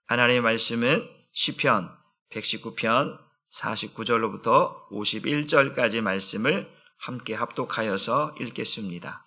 하나님의 말씀은 시편 119편 49절로부터 51절까지 말씀을 함께 합독하여서 읽겠습니다.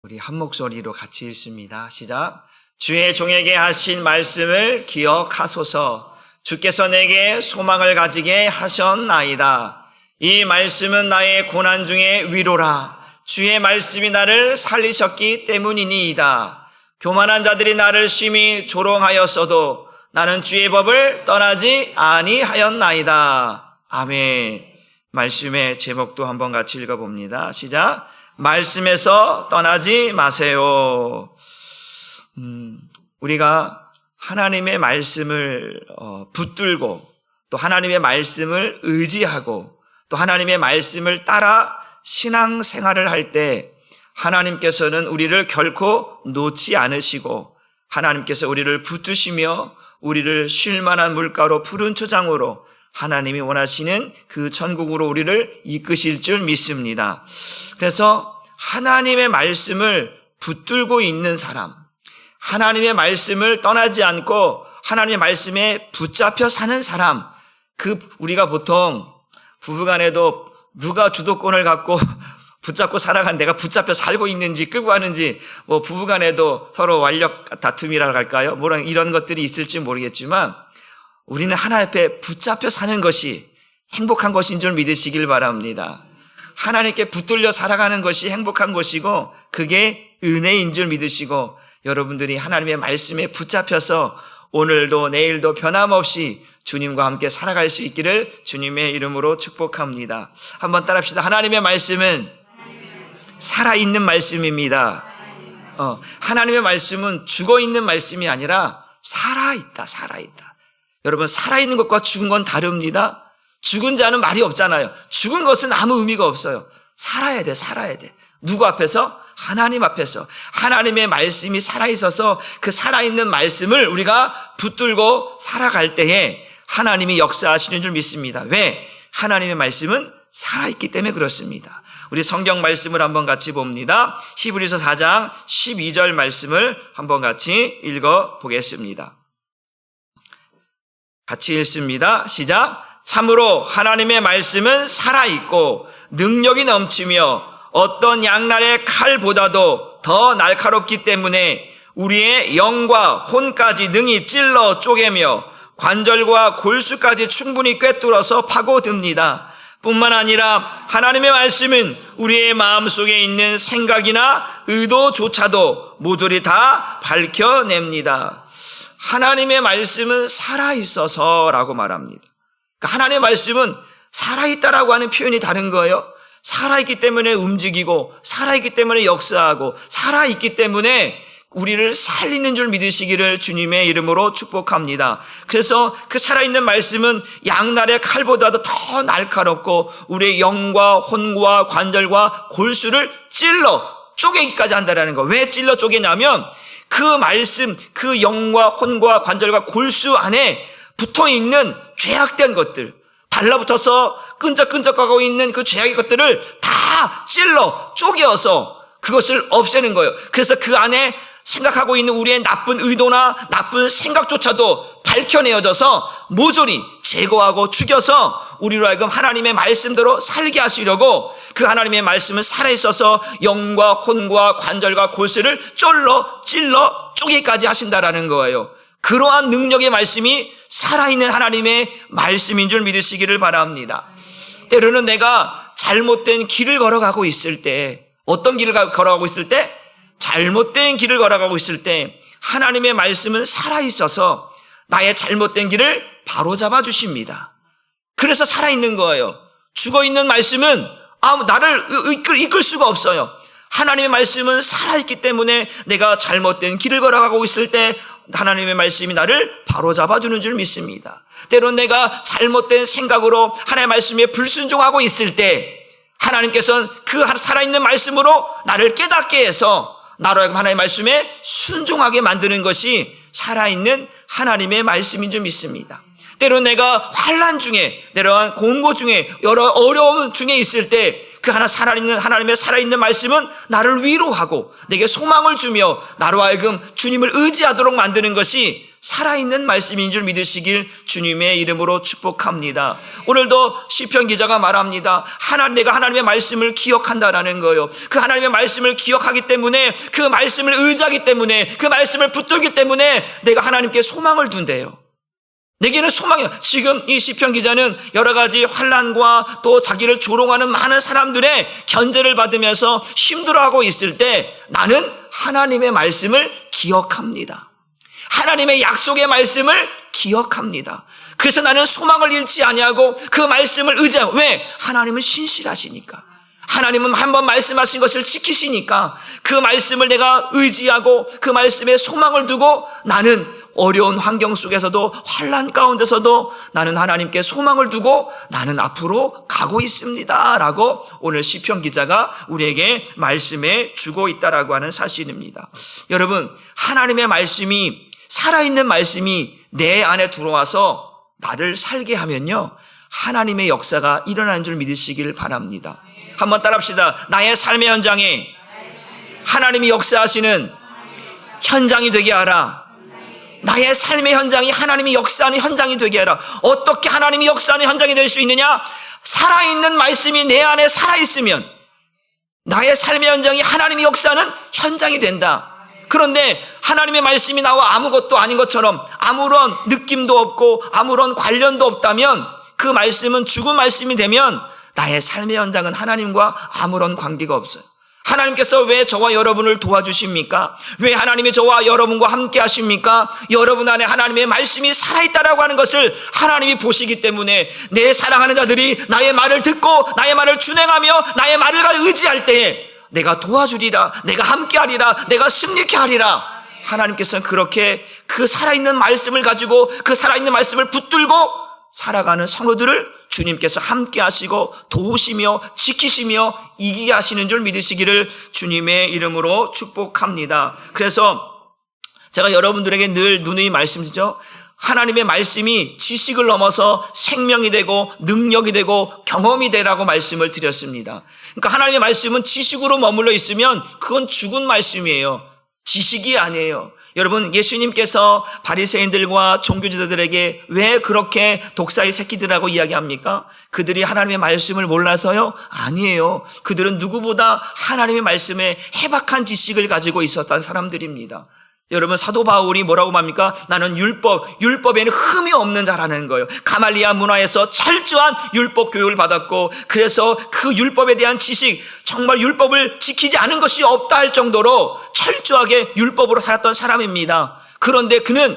우리 한 목소리로 같이 읽습니다. 시작. 주의 종에게 하신 말씀을 기억하소서. 주께서 내게 소망을 가지게 하셨나이다. 이 말씀은 나의 고난 중에 위로라. 주의 말씀이 나를 살리셨기 때문이니이다. 교만한 자들이 나를 심히 조롱하였어도 나는 주의 법을 떠나지 아니하였나이다. 아멘. 말씀의 제목도 한번 같이 읽어봅니다. 시작. 말씀에서 떠나지 마세요. 우리가 하나님의 말씀을 붙들고 또 하나님의 말씀을 의지하고 또 하나님의 말씀을 따라 신앙생활을 할 때 하나님께서는 우리를 결코 놓지 않으시고 하나님께서 우리를 붙드시며 우리를 쉴만한 물가로 푸른 초장으로 하나님이 원하시는 그 천국으로 우리를 이끄실 줄 믿습니다. 그래서 하나님의 말씀을 붙들고 있는 사람, 하나님의 말씀을 떠나지 않고 하나님의 말씀에 붙잡혀 사는 사람, 우리가 보통 부부간에도 누가 주도권을 갖고 붙잡고 살아간 내가 붙잡혀 살고 있는지 끌고 가는지 부부간에도 서로 완력 다툼이라고 할까요? 이런 것들이 있을지 모르겠지만 우리는 하나님 앞에 붙잡혀 사는 것이 행복한 것인 줄 믿으시길 바랍니다. 하나님께 붙들려 살아가는 것이 행복한 것이고 그게 은혜인 줄 믿으시고 여러분들이 하나님의 말씀에 붙잡혀서 오늘도 내일도 변함없이 주님과 함께 살아갈 수 있기를 주님의 이름으로 축복합니다. 한번 따라합시다. 하나님의 말씀은 살아있는 말씀입니다. 하나님의 말씀은 죽어있는 말씀이 아니라 살아있다. 여러분, 살아있는 것과 죽은 건 다릅니다. 죽은 자는 말이 없잖아요. 죽은 것은 아무 의미가 없어요. 살아야 돼. 누구 앞에서? 하나님 앞에서. 하나님의 말씀이 살아있어서 그 살아있는 말씀을 우리가 붙들고 살아갈 때에 하나님이 역사하시는 줄 믿습니다. 왜? 하나님의 말씀은 살아있기 때문에 그렇습니다. 우리 성경 말씀을 한번 같이 봅니다. 히브리서 4장 12절 말씀을 한번 같이 읽어보겠습니다. 같이 읽습니다. 시작. 참으로 하나님의 말씀은 살아있고 능력이 넘치며 어떤 양날의 칼보다도 더 날카롭기 때문에 우리의 영과 혼까지 능히 찔러 쪼개며 관절과 골수까지 충분히 꿰뚫어서 파고듭니다. 뿐만 아니라 하나님의 말씀은 우리의 마음속에 있는 생각이나 의도조차도 모조리 다 밝혀냅니다. 하나님의 말씀은 살아있어서라고 말합니다. 그러니까 하나님의 말씀은 살아있다라고 하는 표현이 다른 거예요. 살아있기 때문에 움직이고 살아있기 때문에 역사하고 살아있기 때문에 우리를 살리는 줄 믿으시기를 주님의 이름으로 축복합니다. 그래서 그 살아있는 말씀은 양날의 칼보다도 더 날카롭고 우리의 영과 혼과 관절과 골수를 찔러 쪼개기까지 한다는 거. 왜 찔러 쪼개냐면 그 말씀, 그 영과 혼과 관절과 골수 안에 붙어있는 죄악된 것들, 달라붙어서 끈적끈적하고 있는 그 죄악의 것들을 다 찔러 쪼개어서 그것을 없애는 거예요. 그래서 그 안에 생각하고 있는 우리의 나쁜 의도나 나쁜 생각조차도 밝혀내어져서 모조리 제거하고 죽여서 우리로 하여금 하나님의 말씀대로 살게 하시려고 그 하나님의 말씀은 살아있어서 영과 혼과 관절과 골수를 찔러 쪼개기까지 하신다라는 거예요. 그러한 능력의 말씀이 살아있는 하나님의 말씀인 줄 믿으시기를 바랍니다. 때로는 내가 잘못된 길을 걸어가고 있을 때, 어떤 길을 걸어가고 있을 때? 잘못된 길을 걸어가고 있을 때 하나님의 말씀은 살아있어서 나의 잘못된 길을 바로잡아 주십니다. 그래서 살아있는 거예요. 죽어있는 말씀은 나를 이끌 수가 없어요. 하나님의 말씀은 살아있기 때문에 내가 잘못된 길을 걸어가고 있을 때 하나님의 말씀이 나를 바로잡아 주는 줄 믿습니다. 때론 내가 잘못된 생각으로 하나님의 말씀에 불순종하고 있을 때 하나님께서는 그 살아있는 말씀으로 나를 깨닫게 해서 나로 하여금 하나님의 말씀에 순종하게 만드는 것이 살아있는 하나님의 말씀인 줄 믿습니다. 때로 내가 환난 중에, 내려간 공고 중에, 여러 어려움 중에 있을 때 그 그 하나님의 살아있는 말씀은 나를 위로하고 내게 소망을 주며 나로 하여금 주님을 의지하도록 만드는 것이 살아있는 말씀인 줄 믿으시길 주님의 이름으로 축복합니다. 오늘도 시편 기자가 말합니다. 내가 하나님의 말씀을 기억한다라는 거예요. 그 하나님의 말씀을 기억하기 때문에, 그 말씀을 의지하기 때문에, 그 말씀을 붙들기 때문에 내가 하나님께 소망을 둔대요. 내게는 소망이야. 지금 이 시편 기자는 여러 가지 환난과 또 자기를 조롱하는 많은 사람들의 견제를 받으면서 힘들어하고 있을 때 나는 하나님의 말씀을 기억합니다. 하나님의 약속의 말씀을 기억합니다. 그래서 나는 소망을 잃지 아니하고 그 말씀을 의지하고, 왜? 하나님은 신실하시니까. 하나님은 한번 말씀하신 것을 지키시니까 그 말씀을 내가 의지하고 그 말씀에 소망을 두고 나는 어려운 환경 속에서도 환난 가운데서도 나는 하나님께 소망을 두고 나는 앞으로 가고 있습니다 라고 오늘 시편 기자가 우리에게 말씀해 주고 있다라고 하는 사실입니다. 여러분, 하나님의 말씀이, 살아있는 말씀이 내 안에 들어와서 나를 살게 하면요, 하나님의 역사가 일어나는 줄 믿으시길 바랍니다. 한번 따라합시다. 나의 삶의 현장에 하나님이 역사하시는 현장이 되게 하라. 나의 삶의 현장이 하나님이 역사하는 현장이 되게 하라. 어떻게 하나님이 역사하는 현장이 될 수 있느냐? 살아있는 말씀이 내 안에 살아있으면 나의 삶의 현장이 하나님이 역사하는 현장이 된다. 그런데 하나님의 말씀이 나와 아무것도 아닌 것처럼 아무런 느낌도 없고 아무런 관련도 없다면 그 말씀은 죽은 말씀이 되면 나의 삶의 현장은 하나님과 아무런 관계가 없어요. 하나님께서 왜 저와 여러분을 도와주십니까? 왜 하나님이 저와 여러분과 함께 하십니까? 여러분 안에 하나님의 말씀이 살아있다라고 하는 것을 하나님이 보시기 때문에 내 사랑하는 자들이 나의 말을 듣고 나의 말을 준행하며 나의 말을 의지할 때에 내가 도와주리라, 내가 함께하리라, 내가 승리케 하리라. 하나님께서는 그렇게 그 살아있는 말씀을 가지고 그 살아있는 말씀을 붙들고 살아가는 성도들을 주님께서 함께 하시고 도우시며 지키시며 이기게 하시는 줄 믿으시기를 주님의 이름으로 축복합니다. 그래서 제가 여러분들에게 늘 누누이 말씀드리죠. 하나님의 말씀이 지식을 넘어서 생명이 되고 능력이 되고 경험이 되라고 말씀을 드렸습니다. 그러니까 하나님의 말씀은 지식으로 머물러 있으면 그건 죽은 말씀이에요. 지식이 아니에요. 여러분, 예수님께서 바리새인들과 종교지도들에게 왜 그렇게 독사의 새끼들이라고 이야기합니까? 그들이 하나님의 말씀을 몰라서요? 아니에요. 그들은 누구보다 하나님의 말씀에 해박한 지식을 가지고 있었던 사람들입니다. 여러분, 사도 바울이 뭐라고 말합니까? 나는 율법에는 흠이 없는 자라는 거예요. 가말리아 문화에서 철저한 율법 교육을 받았고, 그래서 그 율법에 대한 지식, 정말 율법을 지키지 않은 것이 없다 할 정도로 철저하게 율법으로 살았던 사람입니다. 그런데 그는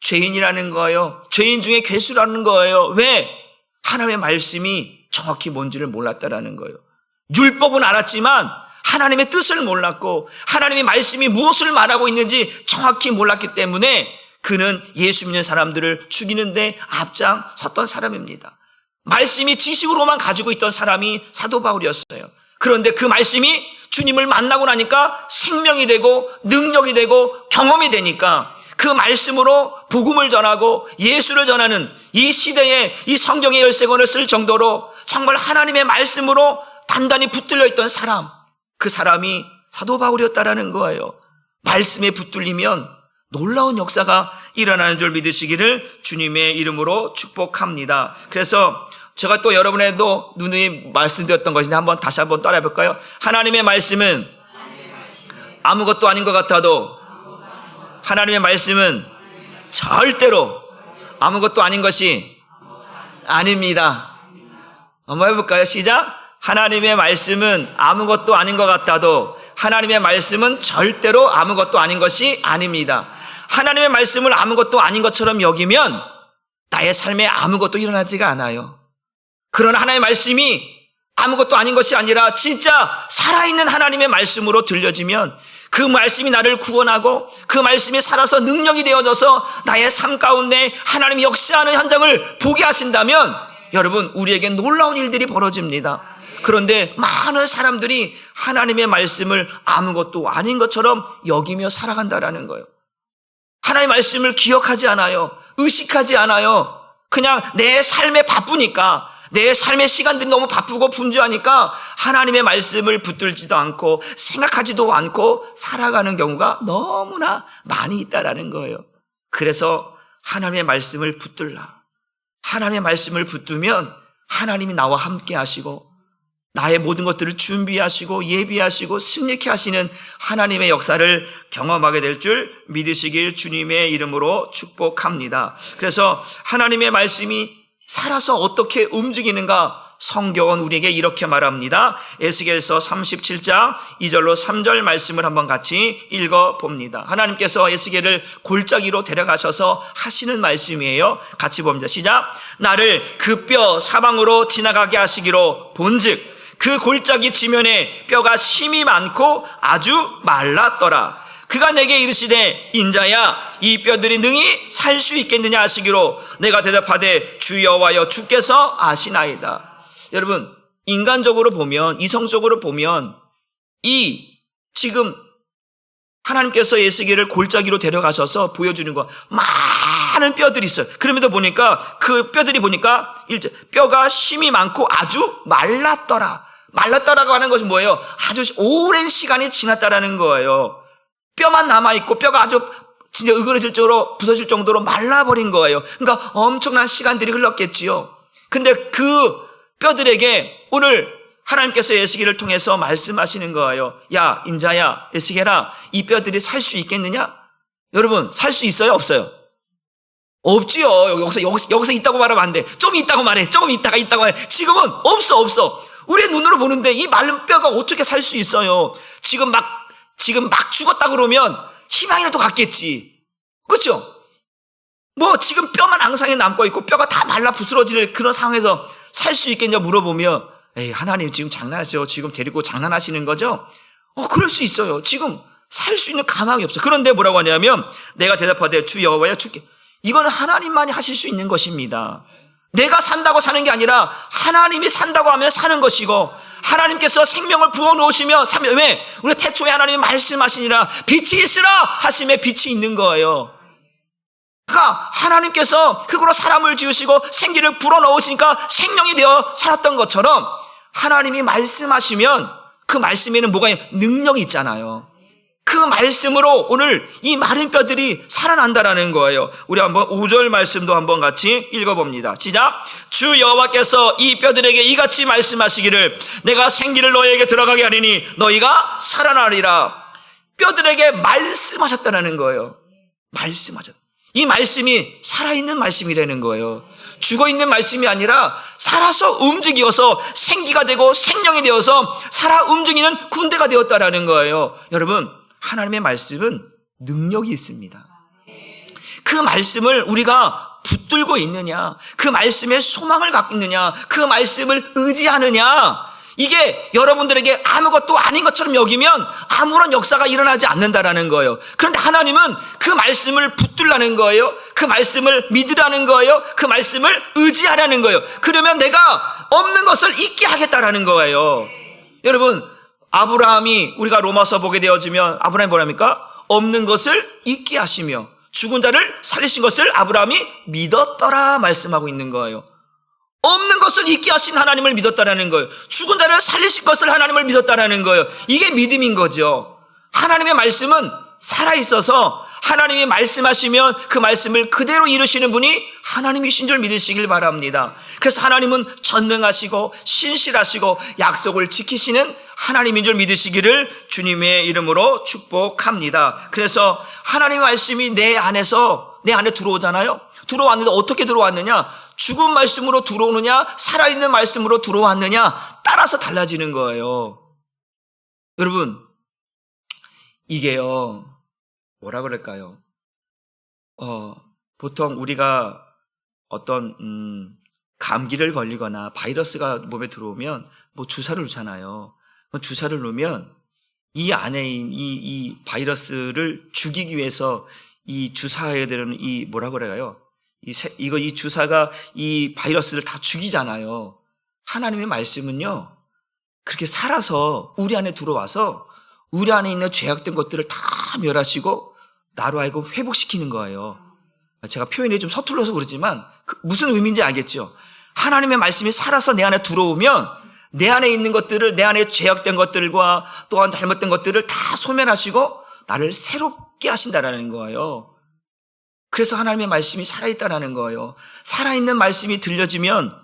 죄인이라는 거예요. 죄인 중에 괴수라는 거예요. 왜? 하나님의 말씀이 정확히 뭔지를 몰랐다라는 거예요. 율법은 알았지만 하나님의 뜻을 몰랐고 하나님의 말씀이 무엇을 말하고 있는지 정확히 몰랐기 때문에 그는 예수 믿는 사람들을 죽이는데 앞장섰던 사람입니다. 말씀이 지식으로만 가지고 있던 사람이 사도 바울이었어요. 그런데 그 말씀이 주님을 만나고 나니까 생명이 되고 능력이 되고 경험이 되니까 그 말씀으로 복음을 전하고 예수를 전하는 이 시대에 이 성경의 열쇠권을 쓸 정도로 정말 하나님의 말씀으로 단단히 붙들려 있던 사람, 그 사람이 사도 바울이었다라는 거예요. 말씀에 붙들리면 놀라운 역사가 일어나는 줄 믿으시기를 주님의 이름으로 축복합니다. 그래서 제가 또 여러분에도 누누이 말씀드렸던 것인데 다시 한번 따라해 볼까요? 하나님의 말씀은 아무것도 아닌 것 같아도 하나님의 말씀은 절대로 아무것도 아닌 것이 아닙니다. 한번 해볼까요? 시작! 하나님의 말씀은 아무것도 아닌 것 같아도 하나님의 말씀은 절대로 아무것도 아닌 것이 아닙니다. 하나님의 말씀을 아무것도 아닌 것처럼 여기면 나의 삶에 아무것도 일어나지가 않아요. 그러나 하나님의 말씀이 아무것도 아닌 것이 아니라 진짜 살아있는 하나님의 말씀으로 들려지면 그 말씀이 나를 구원하고 그 말씀이 살아서 능력이 되어져서 나의 삶 가운데 하나님이 역사하는 현장을 보게 하신다면 여러분, 우리에게 놀라운 일들이 벌어집니다. 그런데 많은 사람들이 하나님의 말씀을 아무것도 아닌 것처럼 여기며 살아간다라는 거예요. 하나님의 말씀을 기억하지 않아요. 의식하지 않아요. 그냥 내 삶에 바쁘니까, 내 삶의 시간들이 너무 바쁘고 분주하니까 하나님의 말씀을 붙들지도 않고 생각하지도 않고 살아가는 경우가 너무나 많이 있다라는 거예요. 그래서 하나님의 말씀을 붙들라. 하나님의 말씀을 붙들면 하나님이 나와 함께 하시고 나의 모든 것들을 준비하시고 예비하시고 승리케 하시는 하나님의 역사를 경험하게 될 줄 믿으시길 주님의 이름으로 축복합니다. 그래서 하나님의 말씀이 살아서 어떻게 움직이는가 성경은 우리에게 이렇게 말합니다. 에스겔서 37장 2절로 3절 말씀을 한번 같이 읽어봅니다. 하나님께서 에스겔을 골짜기로 데려가셔서 하시는 말씀이에요. 같이 봅니다. 시작. 나를 그 뼈 사방으로 지나가게 하시기로 본즉 그 골짜기 지면에 뼈가 심이 많고 아주 말랐더라. 그가 내게 이르시되 인자야 이 뼈들이 능히 살 수 있겠느냐 하시기로 내가 대답하되 주 여호와여 주께서 아시나이다. 여러분 인간적으로 보면 이성적으로 보면 이 지금 하나님께서 에스겔을 골짜기로 데려가셔서 보여주는 거 많은 뼈들이 있어요. 그럼에도 보니까 그 뼈들이 보니까 뼈가 심이 많고 아주 말랐더라. 말랐다라고 하는 것은 뭐예요? 아주 오랜 시간이 지났다라는 거예요. 뼈만 남아있고 뼈가 아주 진짜 으그러질 정도로 부서질 정도로 말라버린 거예요. 그러니까 엄청난 시간들이 흘렀겠지요. 근데 그 뼈들에게 오늘 하나님께서 에스겔을 통해서 말씀하시는 거예요. 야 인자야 에스겔아 이 뼈들이 살 수 있겠느냐? 여러분 살 수 있어요 없어요? 없지요. 여기서 있다고 말하면 안 돼. 좀 있다고 말해. 조금 있다가 말해. 지금은 없어. 우리의 눈으로 보는데 이 마른 뼈가 어떻게 살 수 있어요? 지금 막 죽었다 그러면 희망이라도 갖겠지. 그렇죠? 뭐 지금 뼈만 앙상에 남고 있고 뼈가 다 말라 부스러질 그런 상황에서 살 수 있겠냐 물어보면 에이 하나님 지금 장난하죠. 지금 데리고 장난하시는 거죠? 그럴 수 있어요. 지금 살 수 있는 가망이 없어. 그런데 뭐라고 하냐면 내가 대답하되 주 여호와여 주께 이거는 하나님만이 하실 수 있는 것입니다. 내가 산다고 사는 게 아니라 하나님이 산다고 하면 사는 것이고 하나님께서 생명을 부어놓으시며 왜? 우리 태초에 하나님이 말씀하시니라 빛이 있으라 하심에 빛이 있는 거예요. 그러니까 하나님께서 흙으로 사람을 지으시고 생기를 불어넣으시니까 생명이 되어 살았던 것처럼 하나님이 말씀하시면 그 말씀에는 뭐가 능력이 있잖아요. 그 말씀으로 오늘 이 마른 뼈들이 살아난다라는 거예요. 우리 한번 5절 말씀도 한번 같이 읽어봅니다. 시작. 주 여호와께서 이 뼈들에게 이같이 말씀하시기를 내가 생기를 너희에게 들어가게 하리니 너희가 살아나리라. 뼈들에게 말씀하셨다는 거예요. 말씀하셨다. 이 말씀이 살아있는 말씀이라는 거예요. 죽어있는 말씀이 아니라 살아서 움직여서 생기가 되고 생명이 되어서 살아 움직이는 군대가 되었다라는 거예요. 여러분 하나님의 말씀은 능력이 있습니다. 그 말씀을 우리가 붙들고 있느냐, 그 말씀에 소망을 갖고 있느냐, 그 말씀을 의지하느냐, 이게 여러분들에게 아무것도 아닌 것처럼 여기면 아무런 역사가 일어나지 않는다라는 거예요. 그런데 하나님은 그 말씀을 붙들라는 거예요. 그 말씀을 믿으라는 거예요. 그 말씀을 의지하라는 거예요. 그러면 내가 없는 것을 잊게 하겠다라는 거예요. 여러분 아브라함이 우리가 로마서 보게 되어지면 아브라함이 뭐랍니까? 없는 것을 잊게 하시며 죽은 자를 살리신 것을 아브라함이 믿었더라 말씀하고 있는 거예요. 없는 것을 잊게 하신 하나님을 믿었다라는 거예요. 죽은 자를 살리신 것을 하나님을 믿었다라는 거예요. 이게 믿음인 거죠. 하나님의 말씀은 살아있어서 하나님이 말씀하시면 그 말씀을 그대로 이루시는 분이 하나님이신 줄 믿으시길 바랍니다. 그래서 하나님은 전능하시고 신실하시고 약속을 지키시는 하나님인 줄 믿으시기를 주님의 이름으로 축복합니다. 그래서 하나님의 말씀이 내 안에 들어오잖아요. 들어왔는데 어떻게 들어왔느냐? 죽은 말씀으로 들어오느냐? 살아있는 말씀으로 들어왔느냐? 따라서 달라지는 거예요. 여러분 이게요 뭐라 그럴까요? 보통 우리가 어떤 감기를 걸리거나 바이러스가 몸에 들어오면 뭐 주사를 놓잖아요. 주사를 놓으면 이 안에 이 바이러스를 죽이기 위해서 이 주사해야 되는 이 뭐라 그래요? 이 주사가 이 바이러스를 다 죽이잖아요. 하나님의 말씀은요 그렇게 살아서 우리 안에 들어와서 우리 안에 있는 죄악된 것들을 다 멸하시고 나로 하여금 회복시키는 거예요. 제가 표현이 좀 서툴러서 그러지만 무슨 의미인지 알겠죠? 하나님의 말씀이 살아서 내 안에 들어오면 내 안에 있는 것들을, 내 안에 죄악된 것들과 또한 잘못된 것들을 다 소멸하시고 나를 새롭게 하신다라는 거예요. 그래서 하나님의 말씀이 살아있다라는 거예요. 살아있는 말씀이 들려지면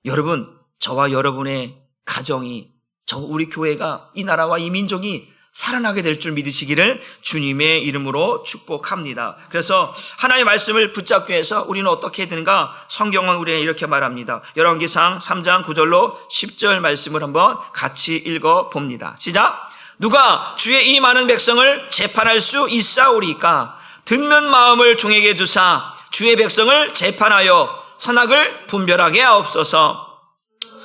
여러분, 저와 여러분의 가정이, 우리 교회가, 이 나라와 이 민족이 살아나게 될 줄 믿으시기를 주님의 이름으로 축복합니다. 그래서 하나님의 말씀을 붙잡기 위해서 우리는 어떻게 해야 되는가? 성경은 우리에게 이렇게 말합니다. 열왕기상 3장 9절로 10절 말씀을 한번 같이 읽어봅니다. 시작! 누가 주의 이 많은 백성을 재판할 수 있사오리까? 듣는 마음을 종에게 주사 주의 백성을 재판하여 선악을 분별하게 하옵소서.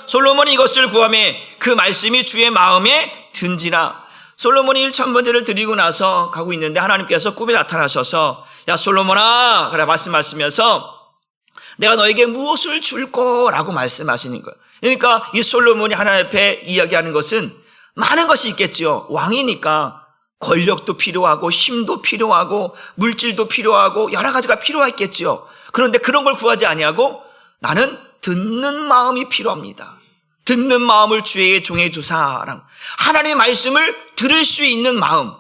솔로몬이 이것을 구하매 그 말씀이 주의 마음에 든지라. 솔로몬이 1000번제를 드리고 나서 가고 있는데 하나님께서 꿈에 나타나셔서 야 솔로몬아 그래 말씀하시면서 내가 너에게 무엇을 줄 거라고 말씀하시는 거예요. 그러니까 이 솔로몬이 하나님 앞에 이야기하는 것은 많은 것이 있겠죠. 왕이니까 권력도 필요하고 힘도 필요하고 물질도 필요하고 여러 가지가 필요했겠죠. 그런데 그런 걸 구하지 아니하고 나는 듣는 마음이 필요합니다. 듣는 마음을 주의 종에 주사랑 하나님의 말씀을 들을 수 있는 마음,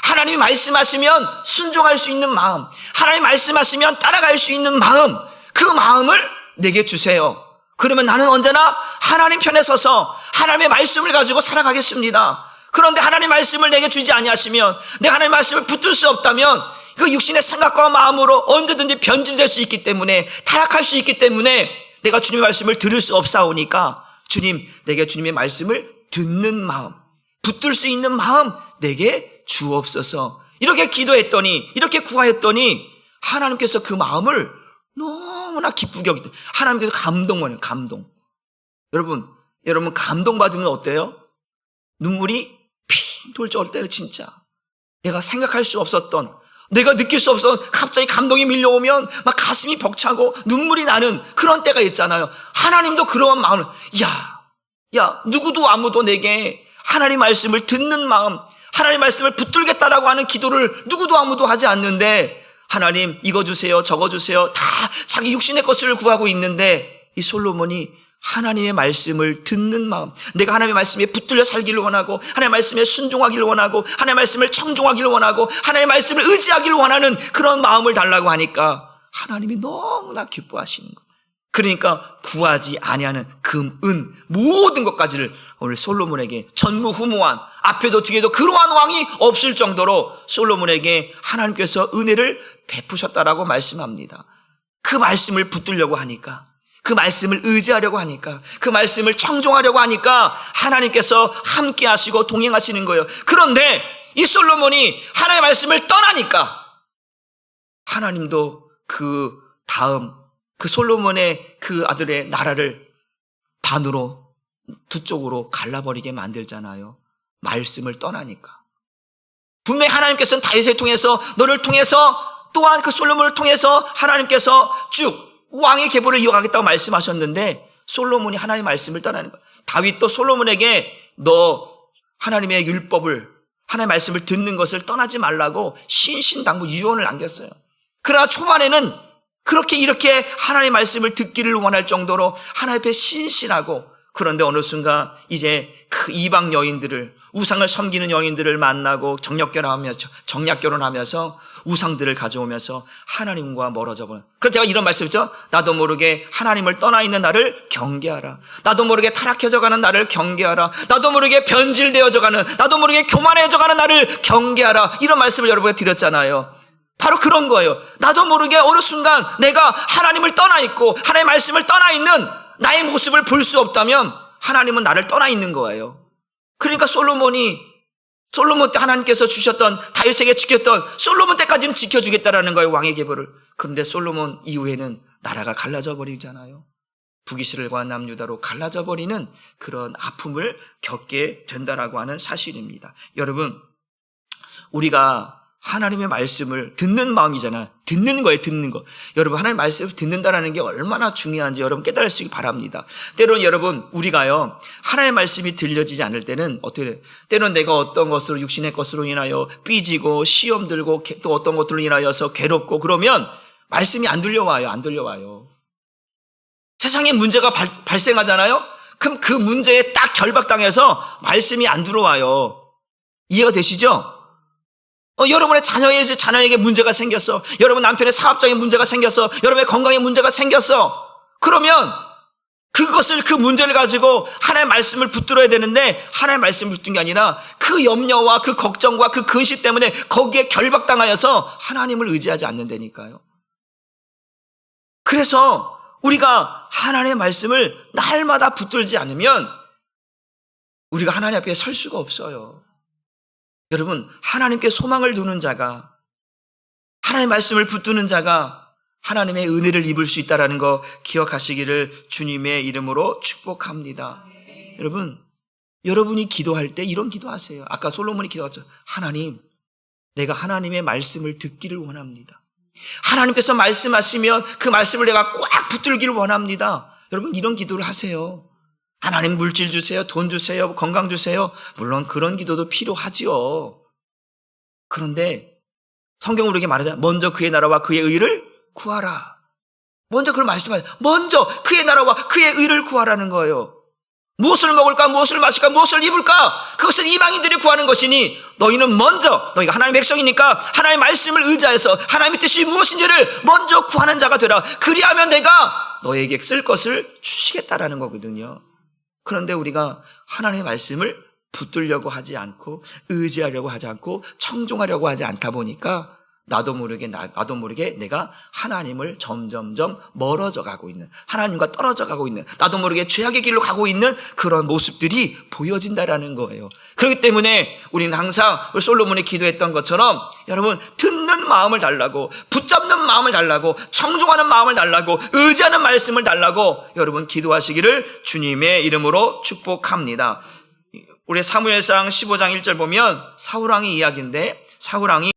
하나님이 말씀하시면 순종할 수 있는 마음, 하나님이 말씀하시면 따라갈 수 있는 마음, 그 마음을 내게 주세요. 그러면 나는 언제나 하나님 편에 서서 하나님의 말씀을 가지고 살아가겠습니다. 그런데 하나님의 말씀을 내게 주지 아니하시면, 내가 하나님의 말씀을 붙들 수 없다면 그 육신의 생각과 마음으로 언제든지 변질될 수 있기 때문에, 타락할 수 있기 때문에 내가 주님의 말씀을 들을 수 없사오니까 주님, 내게 주님의 말씀을 듣는 마음, 붙들 수 있는 마음 내게 주옵소서. 이렇게 기도했더니, 이렇게 구하였더니 하나님께서 그 마음을 너무나 기쁘게 여기다. 하나님께서 감동을 해요. 감동. 여러분 감동받으면 어때요? 눈물이 핑 돌 때는 진짜 내가 생각할 수 없었던, 내가 느낄 수 없었던 갑자기 감동이 밀려오면 막 가슴이 벅차고 눈물이 나는 그런 때가 있잖아요. 하나님도 그런 마음을, 누구도 아무도 내게 하나님 말씀을 듣는 마음, 하나님 말씀을 붙들겠다라고 하는 기도를 누구도 아무도 하지 않는데, 하나님 이거 주세요 저거 주세요 다 자기 육신의 것을 구하고 있는데, 이 솔로몬이 하나님의 말씀을 듣는 마음, 내가 하나님의 말씀에 붙들려 살기를 원하고 하나님의 말씀에 순종하기를 원하고 하나님의 말씀을 청종하기를 원하고 하나님의 말씀을 의지하기를 원하는 그런 마음을 달라고 하니까 하나님이 너무나 기뻐하시는 거예요. 그러니까 구하지 아니하는 금, 은 모든 것까지를 오늘 솔로몬에게 전무후무한, 앞에도 뒤에도 그러한 왕이 없을 정도로 솔로몬에게 하나님께서 은혜를 베푸셨다라고 말씀합니다. 그 말씀을 붙들려고 하니까, 그 말씀을 의지하려고 하니까, 그 말씀을 청종하려고 하니까 하나님께서 함께 하시고 동행하시는 거예요. 그런데 이 솔로몬이 하나님의 말씀을 떠나니까 하나님도 그 다음 그 솔로몬의 그 아들의 나라를 반으로 두 쪽으로 갈라버리게 만들잖아요. 말씀을 떠나니까. 분명히 하나님께서는 다윗을 통해서, 너를 통해서, 또한 그 솔로몬을 통해서 하나님께서 쭉 왕의 계보를 이어가겠다고 말씀하셨는데 솔로몬이 하나님의 말씀을 떠나는 거예요. 다윗도 솔로몬에게 너 하나님의 율법을, 하나님의 말씀을 듣는 것을 떠나지 말라고 신신당부 유언을 남겼어요. 그러나 초반에는 그렇게 이렇게 하나님의 말씀을 듣기를 원할 정도로 하나님 앞에 신실하고, 그런데 어느 순간 이제 그 이방 여인들을, 우상을 섬기는 여인들을 만나고 정략 결혼하면서 우상들을 가져오면서 하나님과 멀어져 버려. 그래서 제가 이런 말씀이죠. 나도 모르게 하나님을 떠나 있는 나를 경계하라. 나도 모르게 타락해져 가는 나를 경계하라. 나도 모르게 변질되어져 가는, 나도 모르게 교만해져 가는 나를 경계하라. 이런 말씀을 여러분에게 드렸잖아요. 바로 그런 거예요. 나도 모르게 어느 순간 내가 하나님을 떠나 있고 하나님의 말씀을 떠나 있는 나의 모습을 볼 수 없다면 하나님은 나를 떠나 있는 거예요. 그러니까 솔로몬 때 하나님께서 주셨던, 다윗에게 지켰던 솔로몬 때까지는 지켜주겠다라는 거예요, 왕의 계보를. 그런데 솔로몬 이후에는 나라가 갈라져 버리잖아요. 북이스라엘과 남유다로 갈라져 버리는 그런 아픔을 겪게 된다라고 하는 사실입니다. 여러분, 우리가 하나님의 말씀을 듣는 마음이잖아. 듣는 거예요, 듣는 거. 여러분, 하나님의 말씀을 듣는다라는 게 얼마나 중요한지 여러분 깨달으시기 바랍니다. 때로는 여러분, 우리가요, 하나님의 말씀이 들려지지 않을 때는 어떻게 돼요? 때로는 내가 어떤 것으로, 육신의 것으로 인하여 삐지고 시험 들고 또 어떤 것들로 인하여서 괴롭고 그러면 말씀이 안 들려와요. 세상에 문제가 발생하잖아요. 그럼 그 문제에 딱 결박당해서 말씀이 안 들어와요. 이해가 되시죠? 여러분의 자녀에게 문제가 생겼어. 여러분 남편의 사업적인 문제가 생겼어. 여러분의 건강에 문제가 생겼어. 그러면 그 문제를 가지고 하나님의 말씀을 붙들어야 되는데 하나님의 말씀을 붙든 게 아니라 그 염려와 그 걱정과 그 근심 때문에 거기에 결박당하여서 하나님을 의지하지 않는다니까요. 그래서 우리가 하나님의 말씀을 날마다 붙들지 않으면 우리가 하나님 앞에 설 수가 없어요. 여러분, 하나님께 소망을 두는 자가, 하나님의 말씀을 붙드는 자가 하나님의 은혜를 입을 수 있다는 거 기억하시기를 주님의 이름으로 축복합니다. 여러분, 여러분이 기도할 때 이런 기도하세요. 아까 솔로몬이 기도했죠. 하나님, 내가 하나님의 말씀을 듣기를 원합니다. 하나님께서 말씀하시면 그 말씀을 내가 꽉 붙들기를 원합니다. 여러분, 이런 기도를 하세요. 하나님 물질 주세요, 돈 주세요, 건강 주세요. 물론 그런 기도도 필요하지요. 그런데 성경으로 이렇게 말하잖아요. 먼저 그의 나라와 그의 의를 구하라. 먼저 그걸 말씀하세요. 먼저 그의 나라와 그의 의를 구하라는 거예요. 무엇을 먹을까, 무엇을 마실까, 무엇을 입을까? 그것은 이방인들이 구하는 것이니 너희는 먼저, 너희가 하나님의 백성이니까 하나님의 말씀을 의지해서 하나님의 뜻이 무엇인지를 먼저 구하는 자가 되라. 그리하면 내가 너에게 쓸 것을 주시겠다라는 거거든요. 그런데 우리가 하나님의 말씀을 붙들려고 하지 않고 의지하려고 하지 않고 청종하려고 하지 않다 보니까 나도 모르게 내가 하나님을 점점점 멀어져 가고 있는, 하나님과 떨어져 가고 있는, 나도 모르게 죄악의 길로 가고 있는 그런 모습들이 보여진다라는 거예요. 그렇기 때문에 우리는 항상 우리 솔로몬이 기도했던 것처럼 여러분, 듣는 마음을 달라고, 붙잡는 마음을 달라고, 청종하는 마음을 달라고, 의지하는 말씀을 달라고 여러분 기도하시기를 주님의 이름으로 축복합니다. 우리 사무엘상 15장 1절 보면 사울왕의 이야기인데, 사울왕이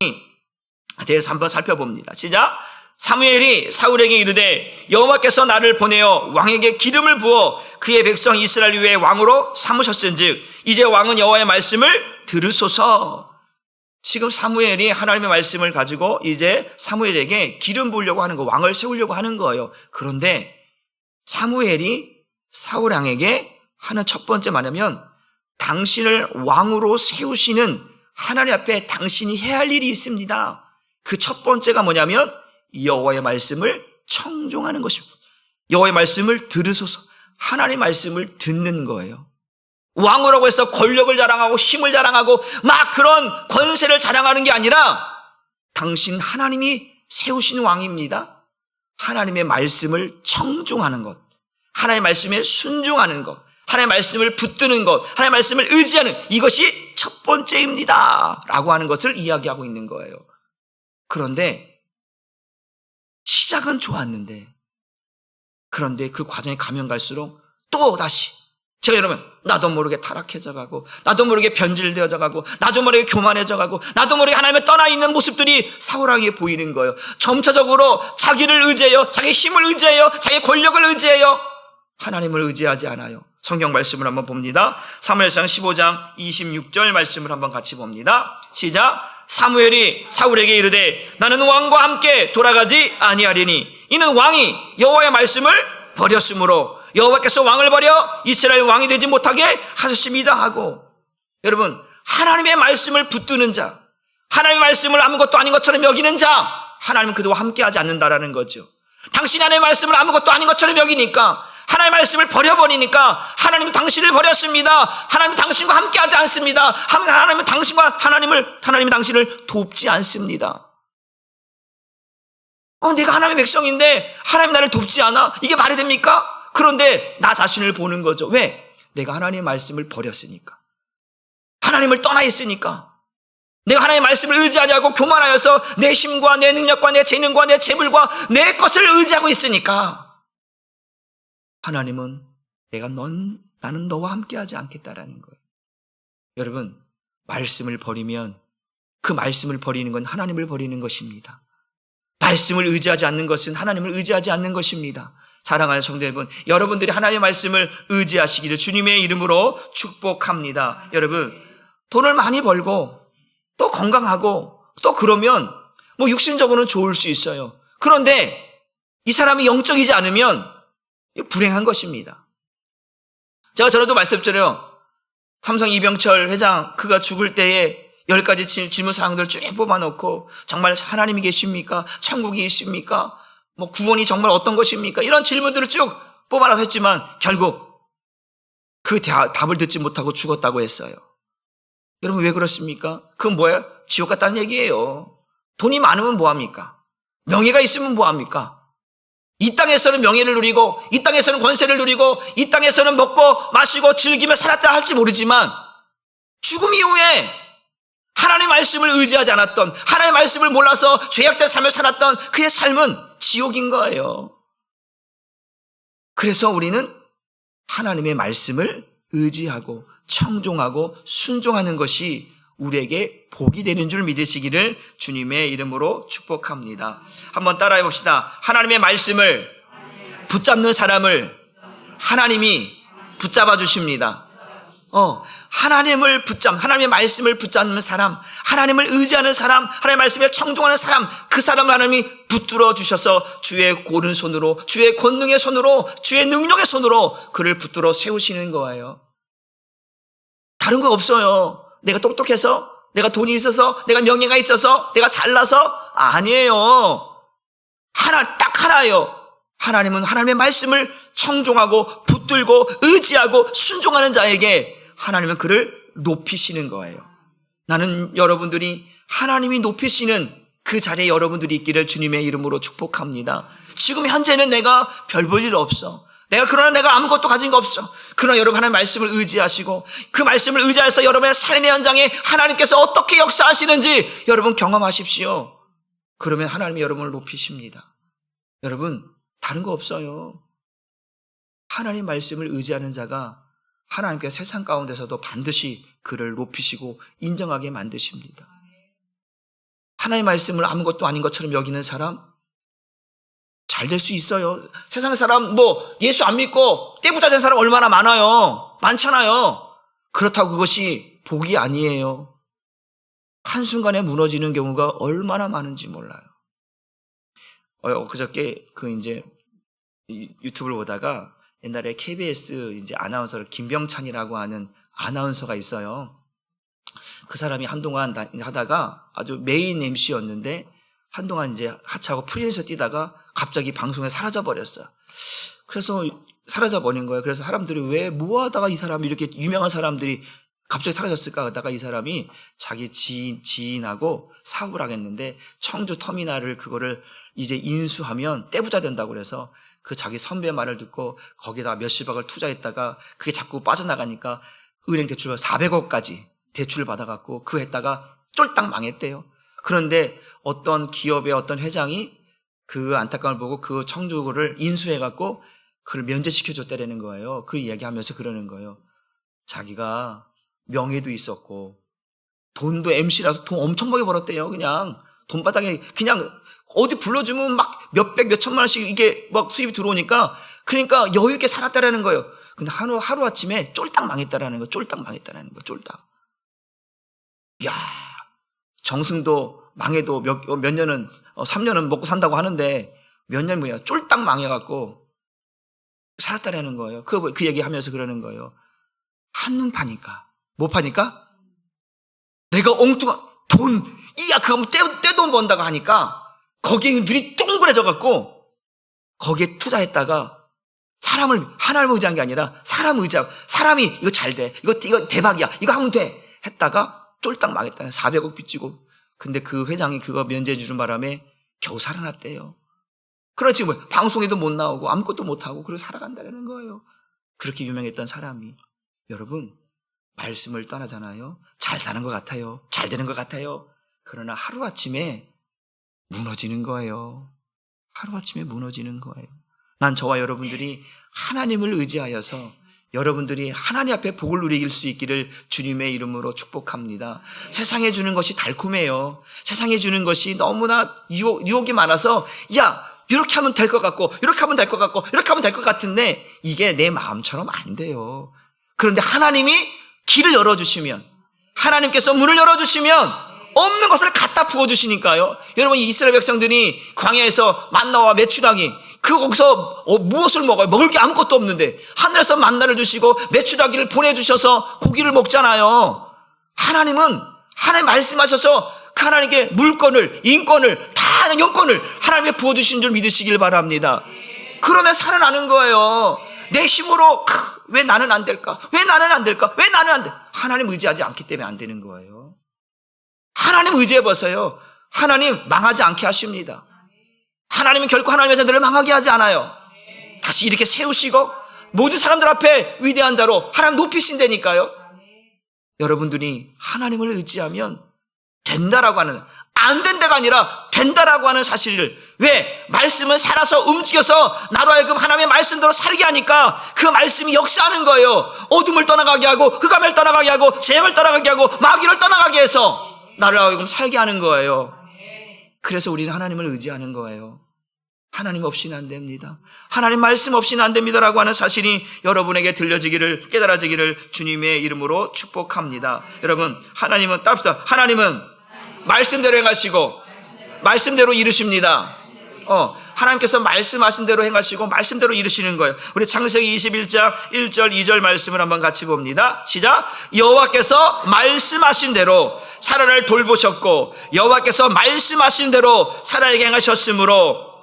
대해서 한번 살펴봅니다. 시작. 사무엘이 사울에게 이르되 여호와께서 나를 보내어 왕에게 기름을 부어 그의 백성 이스라엘 위에 왕으로 삼으셨은즉 이제 왕은 여호와의 말씀을 들으소서. 지금 사무엘이 하나님의 말씀을 가지고 이제 사무엘에게 기름 부으려고 하는 거, 왕을 세우려고 하는 거예요. 그런데 사무엘이 사울 왕에게 하는 첫 번째 말하면 당신을 왕으로 세우시는 하나님 앞에 당신이 해야 할 일이 있습니다. 그 첫 번째가 뭐냐면 여호와의 말씀을 청종하는 것입니다. 여호와의 말씀을 들으소서. 하나님의 말씀을 듣는 거예요. 왕이라고 해서 권력을 자랑하고 힘을 자랑하고 막 그런 권세를 자랑하는 게 아니라 당신 하나님이 세우신 왕입니다. 하나님의 말씀을 청종하는 것, 하나님의 말씀에 순종하는 것, 하나님의 말씀을 붙드는 것, 하나님의 말씀을 의지하는, 이것이 첫 번째입니다 라고 하는 것을 이야기하고 있는 거예요. 그런데 시작은 좋았는데, 그런데 그 과정에 가면 갈수록 또 다시 제가 여러분, 나도 모르게 타락해져 가고, 나도 모르게 변질되어져 가고, 나도 모르게 교만해져 가고, 나도 모르게 하나님을 떠나 있는 모습들이 사울왕에 보이는 거예요. 점차적으로 자기를 의지해요, 자기 힘을 의지해요, 자기 권력을 의지해요, 하나님을 의지하지 않아요. 성경 말씀을 한번 봅니다. 사무엘상 15장 26절 말씀을 한번 같이 봅니다. 시작. 사무엘이 사울에게 이르되 나는 왕과 함께 돌아가지 아니하리니 이는 왕이 여호와의 말씀을 버렸으므로 여호와께서 왕을 버려 이스라엘 왕이 되지 못하게 하셨습니다 하고. 여러분, 하나님의 말씀을 붙드는 자, 하나님의 말씀을 아무것도 아닌 것처럼 여기는 자, 하나님은 그들과 함께하지 않는다라는 거죠. 당신이 하나님의 말씀을 아무것도 아닌 것처럼 여기니까, 하나님의 말씀을 버려버리니까 하나님은 당신을 버렸습니다. 하나님은 당신과 함께하지 않습니다. 하나님은 하나님이 당신을 돕지 않습니다. 내가 하나님의 백성인데 하나님 나를 돕지 않아? 이게 말이 됩니까? 그런데 나 자신을 보는 거죠. 왜? 내가 하나님의 말씀을 버렸으니까, 하나님을 떠나 있으니까, 내가 하나님의 말씀을 의지하지 않고 교만하여서 내 힘과 내 능력과 내 재능과 내 재물과 내 것을 의지하고 있으니까 하나님은 나는 너와 함께하지 않겠다라는 거예요. 여러분, 말씀을 버리면 그 말씀을 버리는 건 하나님을 버리는 것입니다. 말씀을 의지하지 않는 것은 하나님을 의지하지 않는 것입니다. 사랑하는 성도 여러분, 여러분들이 하나님의 말씀을 의지하시기를 주님의 이름으로 축복합니다. 여러분, 돈을 많이 벌고 또 건강하고 또 그러면 육신적으로는 좋을 수 있어요. 그런데 이 사람이 영적이지 않으면 불행한 것입니다. 제가 전에도 말씀드렸잖아요. 삼성 이병철 회장, 그가 죽을 때에 10가지 질문사항들 쭉 뽑아놓고 정말 하나님이 계십니까? 천국이 계십니까? 구원이 정말 어떤 것입니까? 이런 질문들을 쭉 뽑아놔서 했지만 결국 그 답을 듣지 못하고 죽었다고 했어요. 여러분 왜 그렇습니까? 그건 뭐예요? 지옥 같다는 얘기예요. 돈이 많으면 뭐합니까? 명예가 있으면 뭐합니까? 이 땅에서는 명예를 누리고 이 땅에서는 권세를 누리고 이 땅에서는 먹고 마시고 즐기며 살았다 할지 모르지만 죽음 이후에 하나님의 말씀을 의지하지 않았던, 하나님의 말씀을 몰라서 죄악된 삶을 살았던 그의 삶은 지옥인 거예요. 그래서 우리는 하나님의 말씀을 의지하고 청종하고 순종하는 것이 우리에게 복이 되는 줄 믿으시기를 주님의 이름으로 축복합니다. 한번 따라해 봅시다. 하나님의 말씀을 붙잡는 사람을 하나님이 붙잡아 주십니다. 하나님의 말씀을 붙잡는 사람, 하나님을 의지하는 사람, 하나님의 말씀에 청종하는 사람, 그 사람을 하나님이 붙들어 주셔서 주의 오른손으로, 주의 권능의 손으로, 주의 능력의 손으로 그를 붙들어 세우시는 거예요. 다른 거 없어요. 내가 똑똑해서, 내가 돈이 있어서, 내가 명예가 있어서, 내가 잘나서 아니에요. 딱 하나예요. 하나님은 하나님의 말씀을 청종하고 붙들고 의지하고 순종하는 자에게 하나님은 그를 높이시는 거예요. 나는 여러분들이 하나님이 높이시는 그 자리에 여러분들이 있기를 주님의 이름으로 축복합니다. 지금 현재는 내가 별 볼 일 없어. 그러나 내가 아무것도 가진 거 없어. 그러나 여러분 하나님의 말씀을 의지하시고 그 말씀을 의지해서 여러분의 삶의 현장에 하나님께서 어떻게 역사하시는지 여러분 경험하십시오. 그러면 하나님이 여러분을 높이십니다. 여러분 다른 거 없어요. 하나님 말씀을 의지하는 자가 하나님께서 세상 가운데서도 반드시 그를 높이시고 인정하게 만드십니다. 하나님의 말씀을 아무것도 아닌 것처럼 여기는 사람 잘 될 수 있어요. 세상의 사람 예수 안 믿고 떼부자 된 사람 얼마나 많아요. 많잖아요. 그렇다고 그것이 복이 아니에요. 한순간에 무너지는 경우가 얼마나 많은지 몰라요. 그저께 유튜브를 보다가 옛날에 KBS 아나운서를 김병찬이라고 하는 아나운서가 있어요. 그 사람이 한동안 하다가 아주 메인 MC였는데 한동안 하차하고 프리랜서 뛰다가 갑자기 방송에 사라져버렸어요. 그래서 사라져버린 거예요. 그래서 사람들이 왜 하다가 이 사람이 이렇게 유명한 사람들이 갑자기 사라졌을까 하다가 이 사람이 자기 지인하고 사업을 하겠는데 청주 터미널을 그거를 이제 인수하면 떼부자 된다고 그래서 그 자기 선배 말을 듣고 거기다 몇십억을 투자했다가 그게 자꾸 빠져나가니까 은행 대출 400억까지 대출을 받아갖고 그 했다가 쫄딱 망했대요. 그런데 어떤 기업의 어떤 회장이 그 안타까움을 보고 그 청주를 인수해갖고 그를 면제시켜줬다라는 거예요. 그 이야기하면서 그러는 거예요. 자기가 명예도 있었고 돈도 MC라서 돈 엄청 많이 벌었대요. 그냥 돈바닥에 그냥 어디 불러주면 막 몇백 몇천만 원씩 이게 막 수입이 들어오니까 그러니까 여유 있게 살았다라는 거예요. 근데 하루아침에 쫄딱 망했다라는 거, 쫄딱 망했다라는 거, 쫄딱. 이야, 정승도 망해도 몇 년은, 3년은 먹고 산다고 하는데 몇 년 뭐야, 쫄딱 망해갖고 살았다라는 거예요. 그 얘기 하면서 그러는 거예요. 한눈 파니까. 뭐 파니까? 내가 엉뚱한 그거 떼돈 번다고 하니까 거기에 눈이 동그래져갖고 거기에 투자했다가 하나님을 의지한 게 아니라 사람 의지하고 사람이 이거 잘 돼. 이거 대박이야. 이거 하면 돼. 했다가 쫄딱 망했다는 400억 빚지고. 근데 그 회장이 그거 면제해 주는 바람에 겨우 살아났대요. 그렇지 방송에도 못 나오고 아무것도 못하고 그러고 살아간다는 거예요. 그렇게 유명했던 사람이. 여러분 말씀을 떠나잖아요. 잘 사는 것 같아요. 잘 되는 것 같아요. 그러나 하루아침에 무너지는 거예요. 하루아침에 무너지는 거예요. 난 저와 여러분들이 하나님을 의지하여서 여러분들이 하나님 앞에 복을 누리길 수 있기를 주님의 이름으로 축복합니다. 세상에 주는 것이 달콤해요. 세상에 주는 것이 너무나 유혹이 많아서 이렇게 하면 될 것 같고 이렇게 하면 될 것 같고 이렇게 하면 될 것 같은데 이게 내 마음처럼 안 돼요. 그런데 하나님이 길을 열어주시면 하나님께서 문을 열어주시면 없는 것을 갖다 부어주시니까요. 여러분 이 이스라엘 백성들이 광야에서 만나와 메추라기 거기서 무엇을 먹어요? 먹을 게 아무것도 없는데 하늘에서 만나를 주시고 메추라기를 보내주셔서 고기를 먹잖아요. 하나님은 하나님 말씀하셔서 그 하나님께 물건을, 인권을, 다 영권을 하나님께 부어주신 줄 믿으시길 바랍니다. 그러면 살아나는 거예요. 내 힘으로 왜 나는 안 될까? 왜 나는 안 될까? 왜 나는 안 돼? 하나님 의지하지 않기 때문에 안 되는 거예요. 하나님 의지해보세요. 하나님 망하지 않게 하십니다. 하나님은 결코 하나님의 자들을 망하게 하지 않아요. 다시 이렇게 세우시고 모든 사람들 앞에 위대한 자로 하나님 높이신다니까요. 여러분들이 하나님을 의지하면 된다라고 하는, 안 된다가 아니라 된다라고 하는 사실을, 왜? 말씀은 살아서 움직여서 나로 하여금 하나님의 말씀대로 살게 하니까 그 말씀이 역사하는 거예요. 어둠을 떠나가게 하고 흑암을 떠나가게 하고 죄악을 떠나가게 하고 마귀를 떠나가게 해서 나를 하여금 살게 하는 거예요. 그래서 우리는 하나님을 의지하는 거예요. 하나님 없이는 안 됩니다. 하나님 말씀 없이는 안 됩니다라고 하는 사실이 여러분에게 들려지기를, 깨달아지기를 주님의 이름으로 축복합니다. 여러분, 하나님은 따릅시다. 하나님은 말씀대로 행하시고 말씀대로 이루십니다. 하나님께서 말씀하신 대로 행하시고 말씀대로 이루시는 거예요. 우리 창세기 21장 1절 2절 말씀을 한번 같이 봅니다. 시작. 여호와께서 말씀하신 대로 사라를 돌보셨고 여호와께서 말씀하신 대로 사라에게 행하셨으므로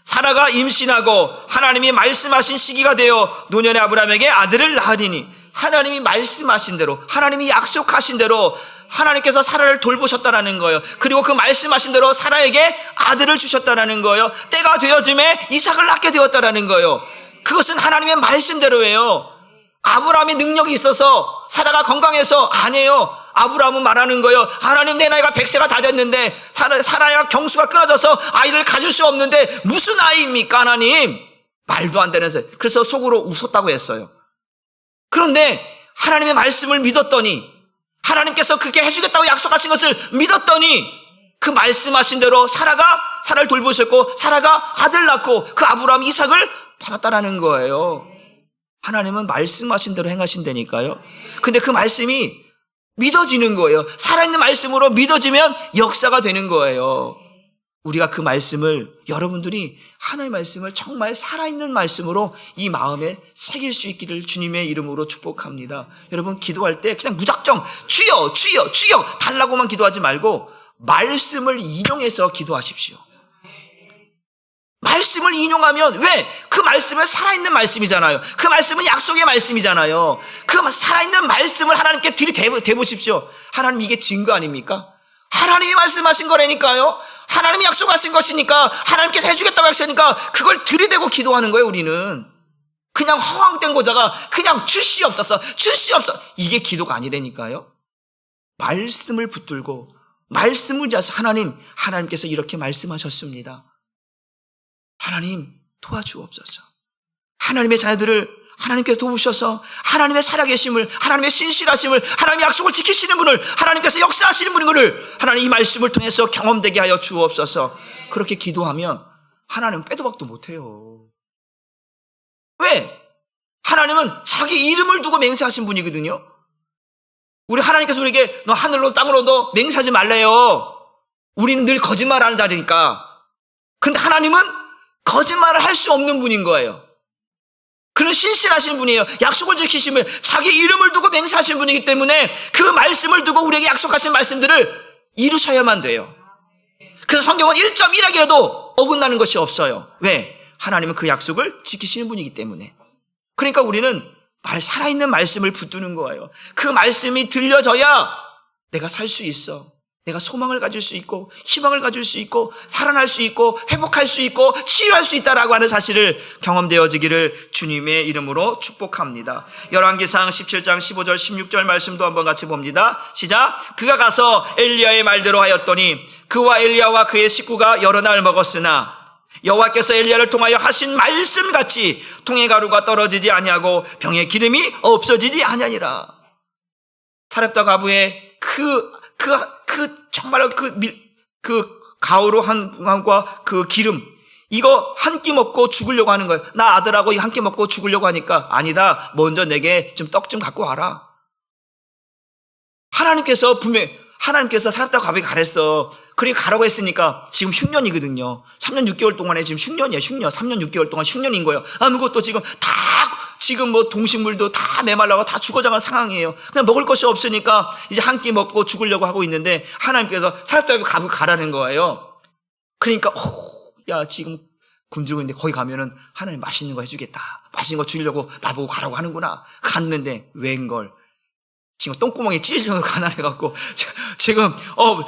사라가 임신하고 하나님이 말씀하신 시기가 되어 노년의 아브라함에게 아들을 낳으리니, 하나님이 말씀하신 대로, 하나님이 약속하신 대로 하나님께서 사라를 돌보셨다라는 거예요. 그리고 그 말씀하신 대로 사라에게 아들을 주셨다라는 거예요. 때가 되어짐에 이삭을 낳게 되었다라는 거예요. 그것은 하나님의 말씀대로예요. 아브라함의 능력이 있어서 사라가 건강해서 아니에요. 아브라함은 말하는 거예요. 하나님, 내 나이가 100세가 다 됐는데 사라야 경수가 끊어져서 아이를 가질 수 없는데 무슨 아이입니까 하나님? 말도 안 되는 소리. 그래서 속으로 웃었다고 했어요. 그런데 하나님의 말씀을 믿었더니, 하나님께서 그렇게 해주겠다고 약속하신 것을 믿었더니 그 말씀하신 대로 사라를 돌보셨고 사라가 아들 낳고 그 아브라함 이삭을 받았다라는 거예요. 하나님은 말씀하신 대로 행하신다니까요. 근데 그 말씀이 믿어지는 거예요. 살아있는 말씀으로 믿어지면 역사가 되는 거예요. 우리가 그 말씀을, 여러분들이 하나님의 말씀을 정말 살아있는 말씀으로 이 마음에 새길 수 있기를 주님의 이름으로 축복합니다. 여러분, 기도할 때 그냥 무작정 주여 주여 주여 달라고만 기도하지 말고 말씀을 인용해서 기도하십시오. 말씀을 인용하면, 왜? 그 말씀은 살아있는 말씀이잖아요. 그 말씀은 약속의 말씀이잖아요. 그 살아있는 말씀을 하나님께 들이대보십시오. 하나님, 이게 증거 아닙니까? 하나님이 말씀하신 거라니까요. 하나님이 약속하신 것이니까, 하나님께서 해주겠다고 하시니까 그걸 들이대고 기도하는 거예요. 우리는 그냥 허황된 거다가 그냥 주시옵소서 주시옵소서, 이게 기도가 아니라니까요. 말씀을 붙들고 말씀을 자서 하나님께서 이렇게 말씀하셨습니다. 하나님 도와주옵소서. 하나님의 자녀들을 하나님께서 도우셔서 하나님의 살아계심을, 하나님의 신실하심을, 하나님의 약속을 지키시는 분을, 하나님께서 역사하시는 분을 하나님 이 말씀을 통해서 경험되게 하여 주옵소서. 그렇게 기도하면 하나님은 빼도 박도 못해요. 왜? 하나님은 자기 이름을 두고 맹세하신 분이거든요. 우리 하나님께서 우리에게 너 하늘로 땅으로도 맹세하지 말래요. 우리는 늘 거짓말하는 자리니까. 근데 하나님은 거짓말을 할 수 없는 분인 거예요. 그는 신실하신 분이에요. 약속을 지키시면 자기 이름을 두고 맹세하신 분이기 때문에 그 말씀을 두고 우리에게 약속하신 말씀들을 이루셔야만 돼요. 그래서 성경은 1.1하기라도 어긋나는 것이 없어요. 왜? 하나님은 그 약속을 지키시는 분이기 때문에. 그러니까 우리는 살아있는 말씀을 붙드는 거예요. 그 말씀이 들려져야 내가 살 수 있어. 내가 소망을 가질 수 있고 희망을 가질 수 있고 살아날 수 있고 회복할 수 있고 치유할 수 있다라고 하는 사실을 경험되어지기를 주님의 이름으로 축복합니다. 열왕기상 17장 15절 16절 말씀도 한번 같이 봅니다. 시작. 그가 가서 엘리야의 말대로 하였더니 그와 엘리야와 그의 식구가 여러 날 먹었으나 여호와께서 엘리야를 통하여 하신 말씀같이 통의 가루가 떨어지지 아니하고 병의 기름이 없어지지 아니하니라. 사렙다 가부의 정말 그 가루로 한 분과 그 기름, 이거 한 끼 먹고 죽으려고 하는 거예요. 나 아들하고 한 끼 먹고 죽으려고 하니까, 아니다, 먼저 내게 좀 떡 좀 갖고 와라. 하나님께서 분명히, 하나님께서 살았다고 가보게 가랬어. 그리고 가라고 했으니까 지금 흉년이거든요. 3년 6개월 동안에 지금 흉년이에요. 흉년. 3년 6개월 동안 흉년인 거예요. 아무것도 지금 지금 뭐 동식물도 다 메말라고 다 죽어가는 상황이에요. 그냥 먹을 것이 없으니까 이제 한 끼 먹고 죽으려고 하고 있는데 하나님께서 살았다고 가보게 가라는 거예요. 그러니까 야 지금 굶주리고 있는데 거기 가면은 하나님 맛있는 거 해주겠다. 맛있는 거 주려고 나보고 가라고 하는구나. 갔는데 웬걸. 지금 똥구멍에 찢을 정도로 가난해갖고 지금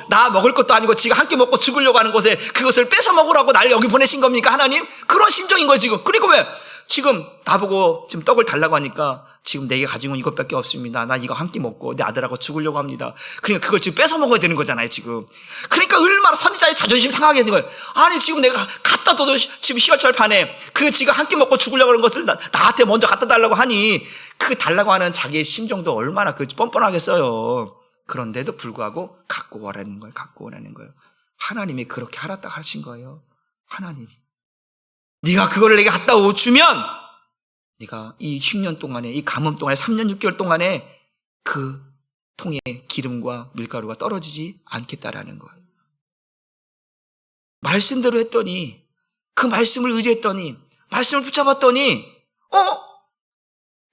나 먹을 것도 아니고 지금 한 끼 먹고 죽으려고 하는 곳에 그것을 뺏어 먹으라고 날 여기 보내신 겁니까 하나님? 그런 심정인 거예요 지금. 그리고 왜? 지금 나보고 지금 떡을 달라고 하니까 지금 내게 가지고 있는 이것밖에 없습니다. 나 이거 한 끼 먹고 내 아들하고 죽으려고 합니다. 그러니까 그걸 지금 뺏어 먹어야 되는 거잖아요 지금. 그러니까 얼마나 선지자의 자존심이 상하게 되는 거예요. 아니 지금 내가 갖다 둬도 지금 시월철 판에 그 지금 한 끼 먹고 죽으려고 하는 것을 나한테 먼저 갖다 달라고 하니 그 달라고 하는 자기의 심정도 얼마나 그 뻔뻔하겠어요. 그런데도 불구하고 갖고 오라는 거예요. 갖고 오라는 거예요. 하나님이 그렇게 하라고 하신 거예요. 하나님이. 네가 그거를 내게 갖다 주면 네가 이 10년 동안에 이 가뭄 동안에 3년 6개월 동안에 그 통에 기름과 밀가루가 떨어지지 않겠다라는 거예요. 말씀대로 했더니 그 말씀을 의지했더니 말씀을 붙잡았더니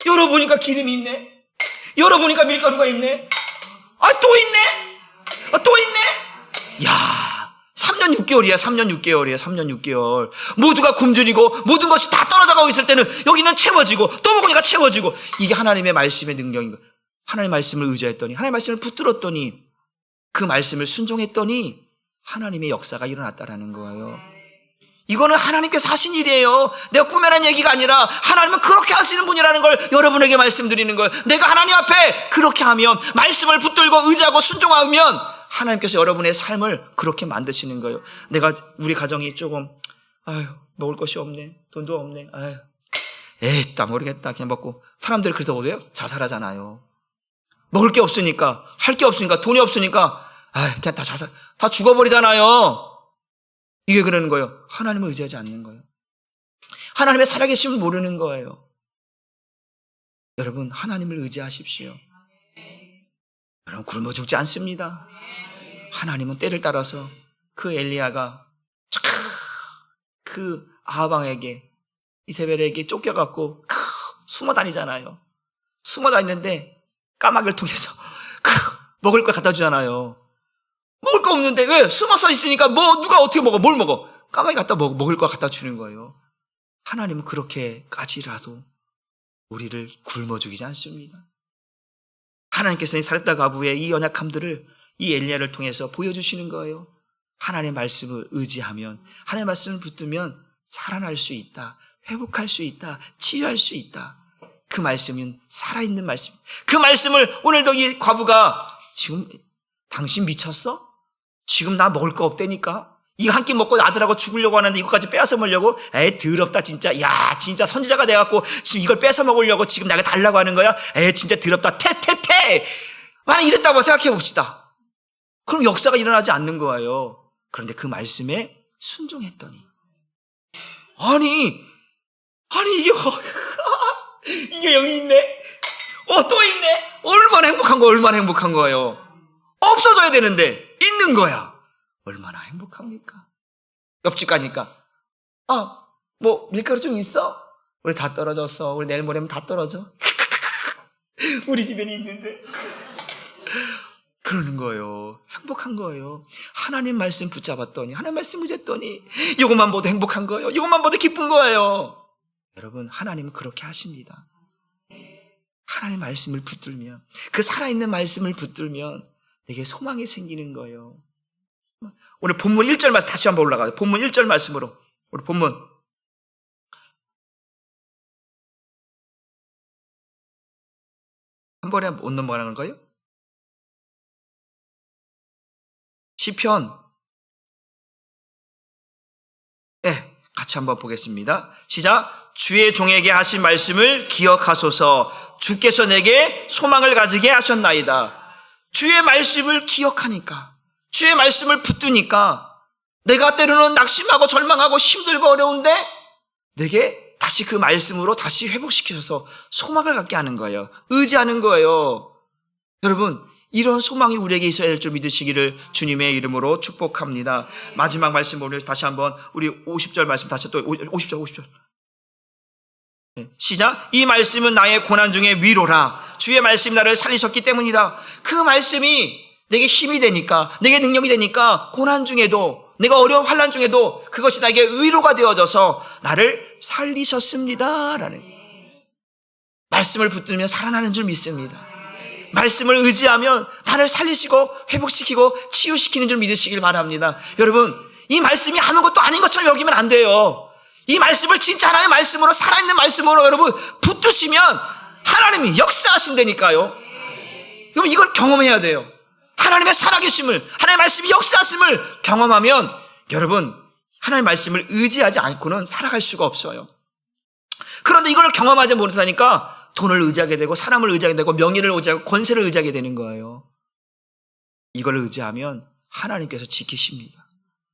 열어보니까 기름이 있네. 열어보니까 밀가루가 있네. 또 있네. 또 있네. 야 3년 6개월이야. 3년 6개월이야. 3년 6개월. 모두가 굶주리고 모든 것이 다 떨어져가고 있을 때는 여기는 채워지고 또 먹으니까 채워지고 이게 하나님의 말씀의 능력인 거예요. 하나님의 말씀을 의지했더니 하나님의 말씀을 붙들었더니 그 말씀을 순종했더니 하나님의 역사가 일어났다라는 거예요. 이거는 하나님께서 하신 일이에요. 내가 꾸며낸 얘기가 아니라 하나님은 그렇게 하시는 분이라는 걸 여러분에게 말씀드리는 거예요. 내가 하나님 앞에 그렇게 하면 말씀을 붙들고 의지하고 순종하면 하나님께서 여러분의 삶을 그렇게 만드시는 거예요. 내가 우리 가정이 조금 먹을 것이 없네. 돈도 없네. 에따 모르겠다. 그냥 먹고. 사람들이 그래서 뭐래요? 자살하잖아요. 먹을 게 없으니까, 할 게 없으니까, 돈이 없으니까 그냥 다 자살, 다 죽어버리잖아요. 이게 그러는 거예요. 하나님을 의지하지 않는 거예요. 하나님의 살아계심을 모르는 거예요. 여러분 하나님을 의지하십시오. 여러분 굶어 죽지 않습니다. 하나님은 때를 따라서 그 엘리야가 그 아하방에게 이세벨에게 쫓겨갖고 숨어 다니잖아요. 숨어 다니는데 까마귀를 통해서 먹을 걸 갖다 주잖아요. 먹을 거 없는데 왜? 숨어서 있으니까 누가 어떻게 먹어? 뭘 먹어? 까마귀 갖다 먹을 거 갖다 주는 거예요. 하나님은 그렇게까지라도 우리를 굶어 죽이지 않습니다. 하나님께서 이 사렙다 가부의 이 연약함들을 이 엘리야를 통해서 보여주시는 거예요. 하나님의 말씀을 의지하면, 하나님의 말씀을 붙들면 살아날 수 있다, 회복할 수 있다, 치유할 수 있다. 그 말씀은 살아있는 말씀. 그 말씀을 오늘도 이 과부가 지금 당신 미쳤어? 지금 나 먹을 거 없다니까? 이거 한 끼 먹고 아들하고 죽으려고 하는데 이거까지 뺏어 먹으려고? 더럽다 진짜. 야 진짜 선지자가 돼갖고 지금 이걸 뺏어 먹으려고 지금 나가 달라고 하는 거야? 진짜 더럽다. 퇴. 만약 이랬다고 생각해 봅시다. 그럼 역사가 일어나지 않는 거예요. 그런데 그 말씀에 순종했더니 아니 이게 여기 있네. 또 있네. 얼마나 행복한 거예요. 없어져야 되는데 있는 거야. 얼마나 행복합니까? 옆집 가니까 밀가루 좀 있어? 우리 다 떨어졌어. 우리 내일 모레면 다 떨어져. 우리 집에는 있는데. 그러는 거예요. 행복한 거예요. 하나님 말씀 붙잡았더니, 하나님 말씀 의지했더니 이것만 봐도 행복한 거예요. 이것만 봐도 기쁜 거예요. 여러분 하나님은 그렇게 하십니다. 하나님 말씀을 붙들면, 그 살아있는 말씀을 붙들면 내게 소망이 생기는 거예요. 오늘 본문 1절 말씀 다시 한번 올라가요. 본문 1절 말씀으로. 우리 본문. 한 번에 못 넘어가는 거예요? 시편. 같이 한번 보겠습니다. 시작. 주의 종에게 하신 말씀을 기억하소서. 주께서 내게 소망을 가지게 하셨나이다. 주의 말씀을 기억하니까, 주의 말씀을 붙드니까 내가 때로는 낙심하고 절망하고 힘들고 어려운데 내게 다시 그 말씀으로 다시 회복시키셔서 소망을 갖게 하는 거예요. 의지하는 거예요. 여러분 이런 소망이 우리에게 있어야 될 줄 믿으시기를 주님의 이름으로 축복합니다. 마지막 말씀 오늘 다시 한번 우리 50절 말씀 다시 또 50절. 시작. 이 말씀은 나의 고난 중에 위로라. 주의 말씀이 나를 살리셨기 때문이라. 그 말씀이 내게 힘이 되니까, 내게 능력이 되니까 고난 중에도, 내가 어려운 환난 중에도 그것이 나에게 위로가 되어져서 나를 살리셨습니다 라는 말씀을 붙들면 살아나는 줄 믿습니다. 말씀을 의지하면 나를 살리시고 회복시키고 치유시키는 줄 믿으시길 바랍니다. 여러분, 이 말씀이 아무것도 아닌 것처럼 여기면 안 돼요. 이 말씀을 진짜 하나님의 말씀으로, 살아있는 말씀으로 여러분 붙드시면 하나님이 역사하신다니까요. 그럼 이걸 경험해야 돼요. 하나님의 살아계심을, 하나님의 말씀이 역사하심을 경험하면 여러분, 하나님의 말씀을 의지하지 않고는 살아갈 수가 없어요. 그런데 이걸 경험하지 못하니까 돈을 의지하게 되고, 사람을 의지하게 되고, 명예를 의지하고, 권세를 의지하게 되는 거예요. 이걸 의지하면 하나님께서 지키십니다.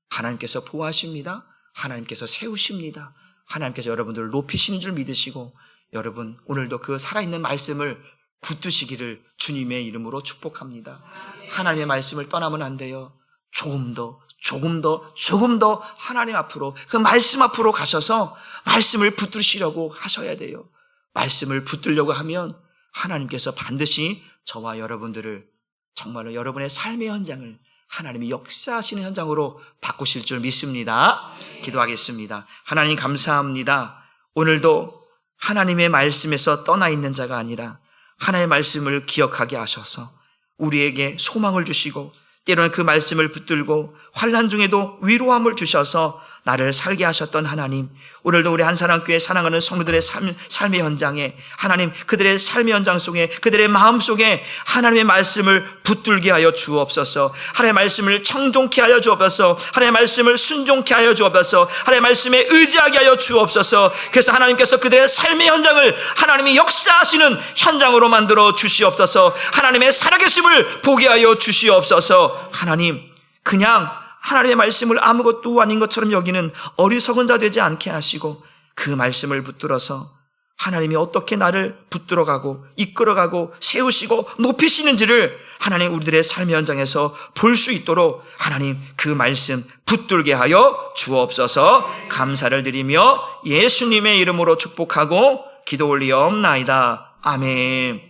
하나님께서 보호하십니다. 하나님께서 세우십니다. 하나님께서 여러분들을 높이시는 줄 믿으시고, 여러분 오늘도 그 살아있는 말씀을 붙드시기를 주님의 이름으로 축복합니다. 하나님의 말씀을 떠나면 안 돼요. 조금 더 하나님 앞으로, 그 말씀 앞으로 가셔서 말씀을 붙드시려고 하셔야 돼요. 말씀을 붙들려고 하면 하나님께서 반드시 저와 여러분들을 정말로 여러분의 삶의 현장을 하나님이 역사하시는 현장으로 바꾸실 줄 믿습니다. 기도하겠습니다. 하나님 감사합니다. 오늘도 하나님의 말씀에서 떠나 있는 자가 아니라 하나님의 말씀을 기억하게 하셔서 우리에게 소망을 주시고, 때로는 그 말씀을 붙들고 환난 중에도 위로함을 주셔서 나를 살게 하셨던 하나님, 오늘도 우리 한사랑교회 사랑하는 성도들의 삶의 현장에 하나님, 그들의 삶의 현장 속에, 그들의 마음 속에 하나님의 말씀을 붙들게 하여 주옵소서. 하나님의 말씀을 청종케 하여 주옵소서. 하나님의 말씀을 순종케 하여 주옵소서. 하나님의 말씀에 의지하게 하여 주옵소서. 그래서 하나님께서 그들의 삶의 현장을 하나님이 역사하시는 현장으로 만들어 주시옵소서. 하나님의 살아계심을 보게 하여 주시옵소서. 하나님, 그냥 하나님의 말씀을 아무것도 아닌 것처럼 여기는 어리석은 자 되지 않게 하시고, 그 말씀을 붙들어서 하나님이 어떻게 나를 붙들어가고 이끌어가고 세우시고 높이시는지를 하나님 우리들의 삶의 현장에서 볼 수 있도록 하나님 그 말씀 붙들게 하여 주옵소서. 감사를 드리며 예수님의 이름으로 축복하고 기도 올리옵나이다. 아멘.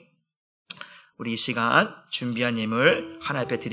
우리 이 시간 준비한 예물 하나 앞에 드립니다.